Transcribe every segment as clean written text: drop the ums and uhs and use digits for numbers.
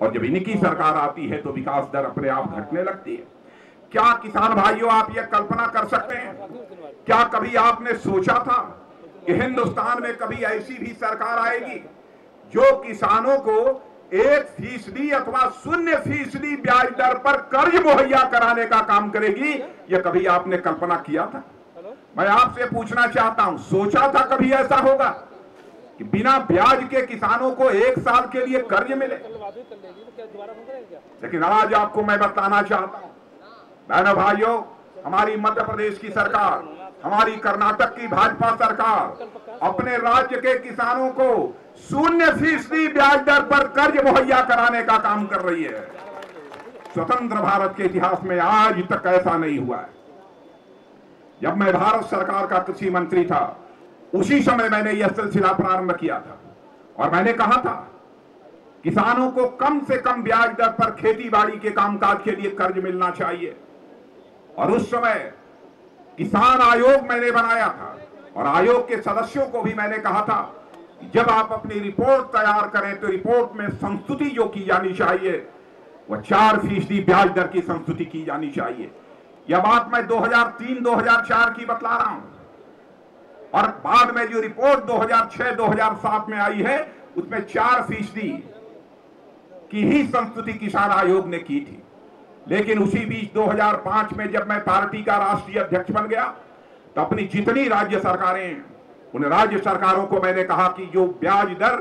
और जब इनकी सरकार आती है तो विकास दर अपने आप घटने लगती है। क्या किसान भाइयों आप यह कल्पना कर सकते हैं, क्या कभी आपने सोचा था कि हिंदुस्तान में कभी ऐसी भी सरकार आएगी जो किसानों को 1% अथवा 0% ब्याज दर पर कर्ज मुहैया कराने का काम करेगी? यह कभी आपने कल्पना किया था? मैं आपसे पूछना चाहता हूं, सोचा था कभी ऐसा होगा कि बिना ब्याज के किसानों को 1 साल के लिए कर्ज मिले? लेकिन आज आपको मैं बताना चाहता हूं बहनों भाइयों, हमारी मध्य प्रदेश की सरकार, हमारी कर्नाटक की भाजपा सरकार अपने राज्य के किसानों को 0% ब्याज दर पर कर्ज मुहैया कराने का काम कर रही है। स्वतंत्र भारत के इतिहास में आज तक ऐसा नहीं हुआ है। जब मैं भारत सरकार का कृषि मंत्री था उसी समय मैंने यह सिलसिला प्रारंभ किया था और मैंने कहा था किसानों को कम से कम ब्याज दर पर खेती बाड़ी के कामकाज के लिए कर्ज मिलना चाहिए। और उस समय किसान आयोग मैंने बनाया था और आयोग के सदस्यों को भी मैंने कहा था कि जब आप अपनी रिपोर्ट तैयार करें तो रिपोर्ट में संस्तुति जो की जानी चाहिए वह 4% ब्याज दर की संस्तुति की जानी चाहिए। यह बात मैं 2003-2004 की बतला रहा हूं और बाद में जो रिपोर्ट 2006-2007 में आई है उसमें 4% की ही संस्तुति किसान आयोग ने की थी। लेकिन उसी बीच 2005 में जब मैं पार्टी का राष्ट्रीय अध्यक्ष बन गया तो अपनी जितनी राज्य सरकारें, उन राज्य सरकारों को मैंने कहा कि जो ब्याज दर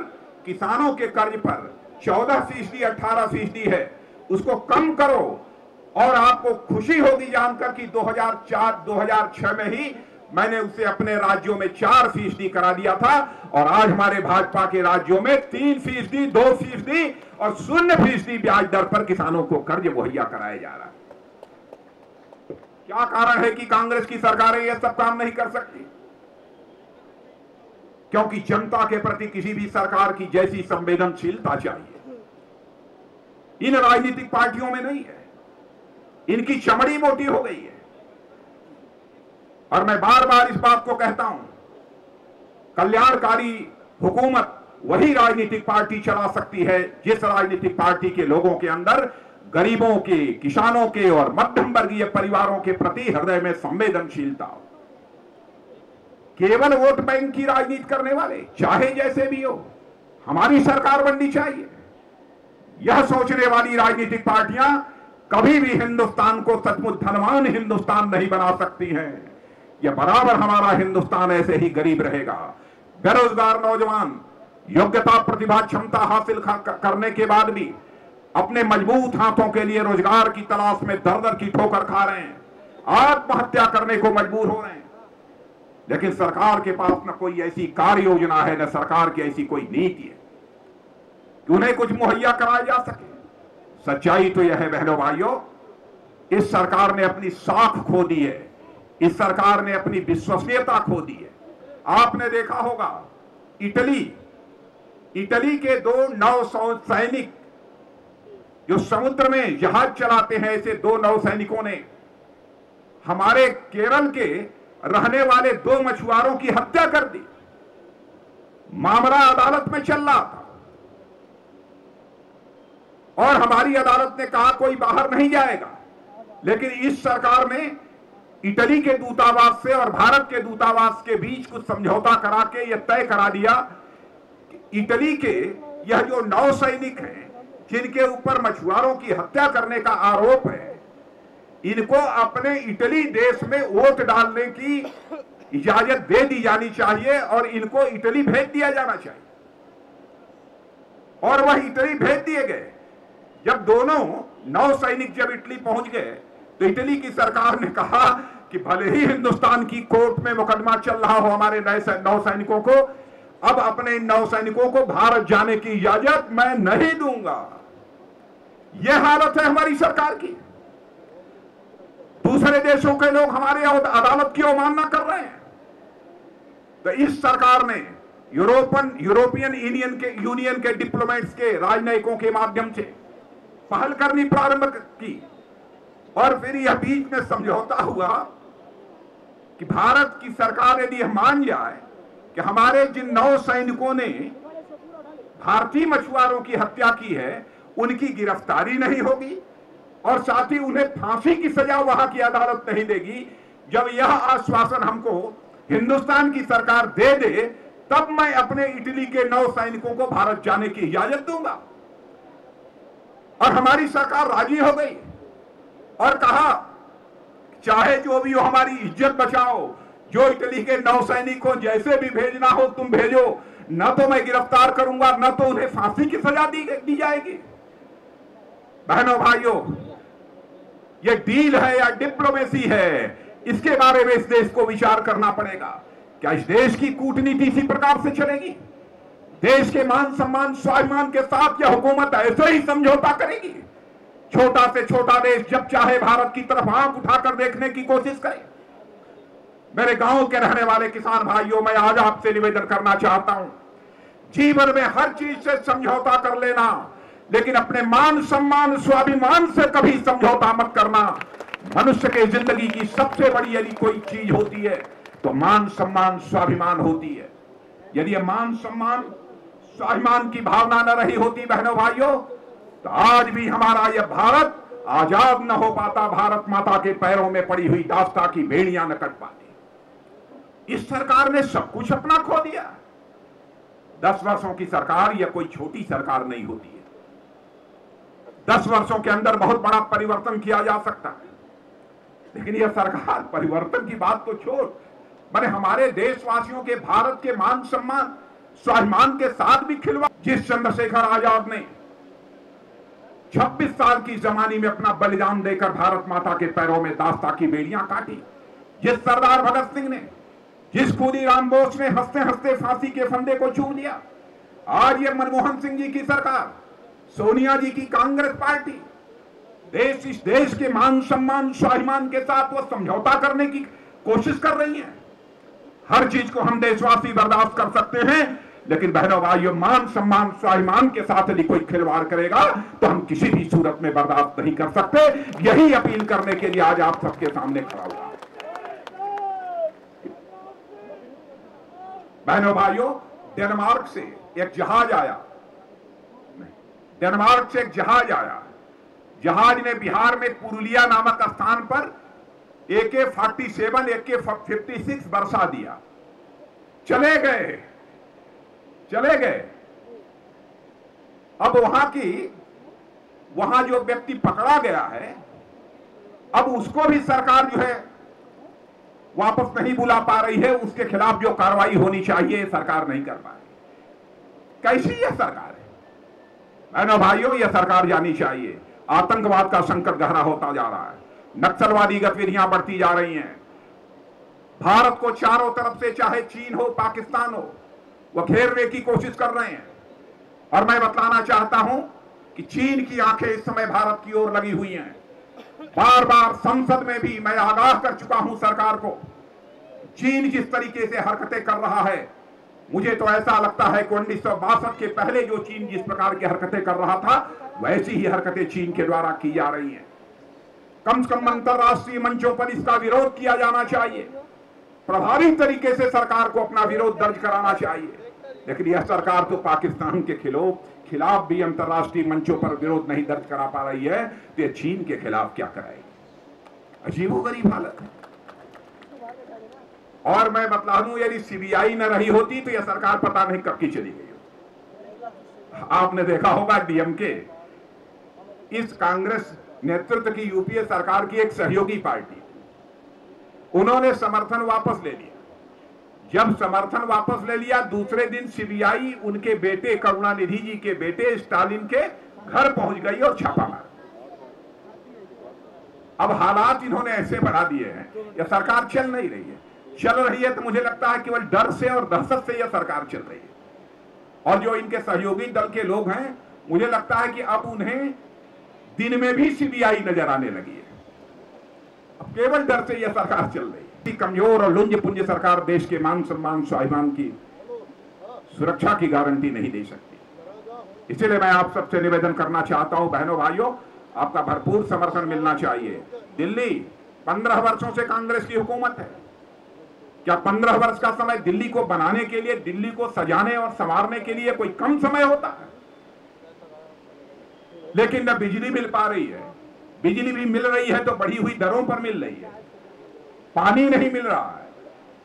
किसानों के कर्ज पर 14% 18% है उसको कम करो। और आपको खुशी होगी जानकर कि 2004-2006 में ही मैंने उसे अपने राज्यों में 4% करा दिया था और आज हमारे भाजपा के राज्यों में 3%, 2% और 0% ब्याज दर पर किसानों को कर्ज मुहैया कराया जा रहा है। क्या कारण है कि कांग्रेस की सरकारें यह सब काम नहीं कर सकती? क्योंकि जनता के प्रति किसी भी सरकार की जैसी संवेदनशीलता चाहिए इन राजनीतिक पार्टियों में नहीं है। इनकी चमड़ी मोटी हो गई है। और मैं बार बार इस बात को कहता हूं, कल्याणकारी हुकूमत वही राजनीतिक पार्टी चला सकती है जिस राजनीतिक पार्टी के लोगों के अंदर गरीबों के, किसानों के और मध्यम वर्गीय परिवारों के प्रति हृदय में संवेदनशीलता हो। केवल वोट बैंक की राजनीति करने वाले चाहे जैसे भी हो हमारी सरकार बननी चाहिए, यह सोचने वाली राजनीतिक पार्टियां कभी भी हिंदुस्तान को सचमुच धनवान हिंदुस्तान नहीं बना सकती हैं। यह बराबर हमारा हिंदुस्तान ऐसे ही गरीब रहेगा। बेरोजगार नौजवान योग्यता, प्रतिभा, क्षमता हासिल करने के बाद भी अपने मजबूत हाथों के लिए रोजगार की तलाश में दर दर की ठोकर खा रहे हैं, आत्महत्या करने को मजबूर हो रहे हैं। लेकिन सरकार के पास न कोई ऐसी कार्य योजना है, न सरकार की ऐसी कोई नीति है कि उन्हें कुछ मुहैया कराया जा सके। सच्चाई तो यह है बहनों भाइयों, इस सरकार ने अपनी साख खो दी है, इस सरकार ने अपनी विश्वसनीयता खो दी है। आपने देखा होगा इटली के 2 नौसैनिक जो समुद्र में जहाज चलाते हैं, ऐसे 2 नौसैनिकों ने हमारे केरल के रहने वाले 2 मछुआरों की हत्या कर दी। मामला अदालत में चल रहा था और हमारी अदालत ने कहा कोई बाहर नहीं जाएगा। लेकिन इस सरकार ने इटली के दूतावास से और भारत के दूतावास के बीच कुछ समझौता करा के यह तय करा दिया कि इटली के यह जो नौसैनिक हैं जिनके ऊपर मछुआरों की हत्या करने का आरोप है, इनको अपने इटली देश में वोट डालने की इजाजत दे दी जानी चाहिए और इनको इटली भेज दिया जाना चाहिए। और वह इटली भेज दिए गए। जब दोनों नौसैनिक जब इटली पहुंच गए तो इटली की सरकार ने कहा कि भले ही हिंदुस्तान की कोर्ट में मुकदमा चल रहा हो हमारे नौसैनिकों को, अब अपने नौसैनिकों को भारत जाने की इजाजत मैं नहीं दूंगा। यह हालत है हमारी सरकार की। दूसरे देशों के लोग हमारे अदालत की अवमानना कर रहे हैं। तो इस सरकार ने यूरोपियन यूनियन के डिप्लोमेट्स के, राजनयिकों के माध्यम से पहल करनी प्रारंभ की और फिर यह बीच में समझौता हुआ कि भारत की सरकार यदि यह मान जाए कि हमारे जिन 9 सैनिकों ने भारतीय मछुआरों की हत्या की है उनकी गिरफ्तारी नहीं होगी और साथ ही उन्हें फांसी की सजा वहां की अदालत नहीं देगी। जब यह आश्वासन हमको हिंदुस्तान की सरकार दे दे, तब मैं अपने इटली के 9 सैनिकों को भारत जाने की इजाजत दूंगा। और हमारी सरकार राजी हो गई और कहा चाहे जो भी हो हमारी इज्जत बचाओ, जो इटली के 9 सैनिकों जैसे भी भेजना हो तुम भेजो, न तो मैं गिरफ्तार करूंगा न तो उन्हें फांसी की सजा दी जाएगी। बहनों भाइयों, ये डील है या डिप्लोमेसी है, इसके बारे में इस देश को विचार करना पड़ेगा। क्या इस देश की कूटनीति इसी प्रकार से चलेगी? देश के मान सम्मान स्वाभिमान के साथ यह हुकूमत ऐसे ही समझौता करेगी? छोटा से छोटा देश जब चाहे भारत की तरफ आंख उठाकर देखने की कोशिश करे। मेरे गांव के रहने वाले किसान भाइयों, मैं आज आपसे निवेदन करना चाहता हूं, जीवन में हर चीज से समझौता कर लेना, लेकिन अपने मान सम्मान स्वाभिमान से कभी समझौता मत करना। मनुष्य के जिंदगी की सबसे बड़ी यदि कोई चीज होती है तो मान सम्मान स्वाभिमान होती है। यदि ये मान सम्मान स्वाभिमान की भावना न रही होती बहनों भाइयों, तो आज भी हमारा यह भारत आजाद न हो पाता, भारत माता के पैरों में पड़ी हुई दास्ता की बेड़ियां न कट पाती। इस सरकार ने सब कुछ अपना खो दिया। 10 वर्षों की सरकार यह कोई छोटी सरकार नहीं होती है। 10 वर्षों के अंदर बहुत बड़ा परिवर्तन किया जा सकता है, लेकिन यह सरकार परिवर्तन की बात तो छोड़, मैंने हमारे देशवासियों के भारत के मान सम्मान स्वाभिमान के साथ भी खिलवाड़। जिस चंद्रशेखर आजाद ने 26 साल की जमानी में अपना बलिदान देकर भारत माता के पैरों में दास्ता की बेड़ियां काटी, जिस सरदार भगत सिंह ने, जिस खुदीराम बोस ने हंसते हंसते फांसी के फंदे को चूम लिया, आज ये मनमोहन सिंह जी की सरकार, सोनिया जी की कांग्रेस पार्टी इस देश के मान सम्मान स्वाभिमान के साथ वो समझौता करने की कोशिश कर रही है। हर चीज को हम देशवासी बर्दाश्त कर सकते हैं, लेकिन बहनों भाइयों, मान सम्मान स्वाभिमान के साथ यदि कोई खिलवाड़ करेगा तो हम किसी भी सूरत में बर्दाश्त नहीं कर सकते। यही अपील करने के लिए आज आप सबके सामने खड़ा हुआ। बहनों भाइयों, डेनमार्क से एक जहाज आया, डेनमार्क से एक जहाज आया। जहाज ने बिहार में पुरुलिया नामक स्थान पर AK-47 AK-56 बरसा दिया। चले गए। अब वहां जो व्यक्ति पकड़ा गया है, अब उसको भी सरकार जो है वापस नहीं बुला पा रही है। उसके खिलाफ जो कार्रवाई होनी चाहिए सरकार नहीं कर पा रही। कैसी यह सरकार है? बहनों भाइयों, यह सरकार जानी चाहिए। आतंकवाद का संकट गहरा होता जा रहा है, नक्सलवादी गतिविधियां बढ़ती जा रही हैं। भारत को चारों तरफ से, चाहे चीन हो पाकिस्तान हो, वह घेरने की कोशिश कर रहे हैं। और मैं बताना चाहता हूं कि चीन की आंखें इस समय भारत की ओर लगी हुई हैं। बार बार संसद में भी मैं आगाह कर चुका हूं सरकार को। चीन जिस तरीके से हरकतें कर रहा है, मुझे तो ऐसा लगता है कि 1962 के पहले जो चीन जिस प्रकार की हरकतें कर रहा था, वैसी ही हरकतें चीन के द्वारा की जा रही हैं। कम से कम अंतरराष्ट्रीय मंचों पर इसका विरोध किया जाना चाहिए। प्रभावी तरीके से सरकार को अपना विरोध दर्ज कराना चाहिए। लेकिन यह सरकार तो पाकिस्तान के खिलाफ भी अंतरराष्ट्रीय मंचों पर विरोध नहीं दर्ज करा पा रही है, तो यह चीन के खिलाफ क्या कराएगी? अजीबोगरीब हालत है। और मैं बता दूं, यदि CBI न रही होती तो यह सरकार पता नहीं कब की चली गई हो। आपने देखा होगा DMK इस कांग्रेस नेतृत्व की UPA सरकार की एक सहयोगी पार्टी, उन्होंने समर्थन वापस ले लिया। जब समर्थन वापस ले लिया, दूसरे दिन CBI उनके बेटे करुणानिधि जी के बेटे स्टालिन के घर पहुंच गई और छापा मारा। अब हालात इन्होंने ऐसे बढ़ा दिए हैं, यह सरकार चल नहीं रही है। चल रही है तो मुझे लगता है केवल डर से और दहशत से यह सरकार चल रही है। और जो इनके सहयोगी दल के लोग हैं, मुझे लगता है कि अब उन्हें दिन में भी CBI नजर आने लगी है। अब केवल डर से यह सरकार चल रही है। कमजोर और लुंज पुंज सरकार देश के मान सम्मान स्वाभिमान की सुरक्षा की गारंटी नहीं दे सकती। इसलिए मैं आप सबसे निवेदन करना चाहता हूं, बहनों भाइयों, आपका भरपूर समर्थन मिलना चाहिए। दिल्ली 15 वर्षों से कांग्रेस की हुकूमत है। क्या 15 वर्ष का समय दिल्ली को बनाने के लिए, दिल्ली को सजाने और संवारने के लिए कोई कम समय होता है? लेकिन न बिजली मिल पा रही है, बिजली भी मिल रही है तो बढ़ी हुई दरों पर मिल रही है। पानी नहीं मिल रहा है,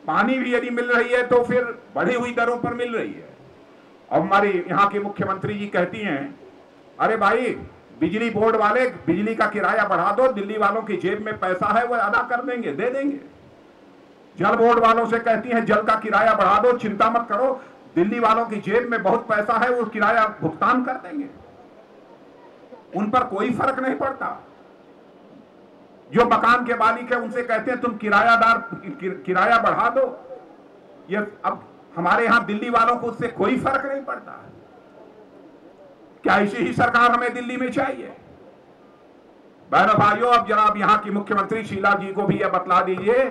पानी भी यदि मिल रही है तो फिर बढ़ी हुई दरों पर मिल रही है। अब हमारी यहाँ की मुख्यमंत्री जी कहती हैं, अरे भाई बिजली बोर्ड वाले बिजली का किराया बढ़ा दो, दिल्ली वालों की जेब में पैसा है वो अदा कर देंगे, दे देंगे। जल बोर्ड वालों से कहती हैं जल का किराया बढ़ा दो, चिंता मत करो, दिल्ली वालों की जेब में बहुत पैसा है वो किराया भुगतान कर देंगे। उन पर कोई फर्क नहीं पड़ता। जो मकान के मालिक है उनसे कहते हैं तुम किराया बढ़ा दो। ये अब हमारे यहां दिल्ली वालों को उससे कोई फर्क नहीं पड़ता। क्या ऐसी ही सरकार हमें दिल्ली में चाहिए? बहनों भाइयों, अब जनाब यहां की मुख्यमंत्री शीला जी को भी यह बतला दीजिए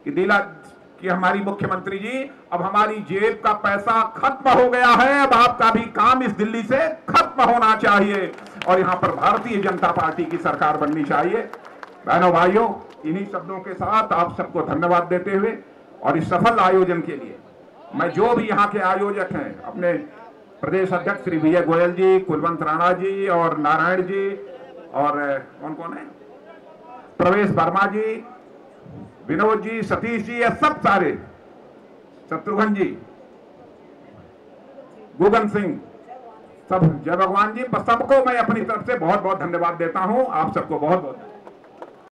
कि हमारी मुख्यमंत्री जी, अब हमारी जेब का पैसा खत्म हो गया है, अब आपका भी काम इस दिल्ली से खत्म होना चाहिए और यहां पर भारतीय जनता पार्टी की सरकार बननी चाहिए। बहनों भाइयों, इन्हीं शब्दों के साथ आप सबको धन्यवाद देते हुए और इस सफल आयोजन के लिए मैं जो भी यहाँ के आयोजक हैं, अपने प्रदेश अध्यक्ष श्री विजय गोयल जी, कुलवंत राणा जी और नारायण जी और कौन कौन है, प्रवेश वर्मा जी, विनोद जी, सतीश जी, ये सब सारे, शत्रुघ्न जी, गुगन सिंह, सब, जय भगवान जी, सबको मैं अपनी तरफ से बहुत बहुत धन्यवाद देता हूं। आप सबको बहुत बहुत